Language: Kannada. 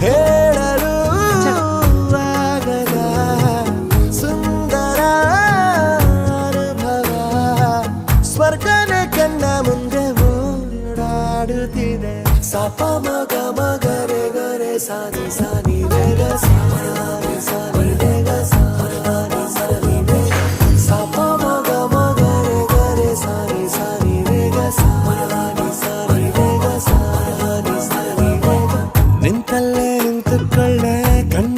ಹೇಳಲು ಆಗದ ಸುಂದರ ಅನುಭವ ಸ್ವರ್ಗನೇ ಕಣ್ಣ ಮುಂದೆ ಓಡಾಡುತ್ತಿದೆ ಸಪ ಮಗ ಮಗರೆ ಗರೆ ಸಾನಿ ಸಾನಿ ವೇಗ ಸಾನಿ ಸಾನಿ ವೇಗ ಸಾನಿ ಸಾನಿ ವೇಗ ಸಪ ಮಗ ಮಗರೆ ಗರೆ ಸಾನಿ ಸಾನಿ ವೇಗ ಸಾನಿ ಸಾನಿ ವೇಗ ಸಾನಿ ಸಾನಿ ವೇಗ ನಿಂತಲ್ಲೇ ನಿಂತುಕೊಳ್ಳೆ ಕಣ್ಣ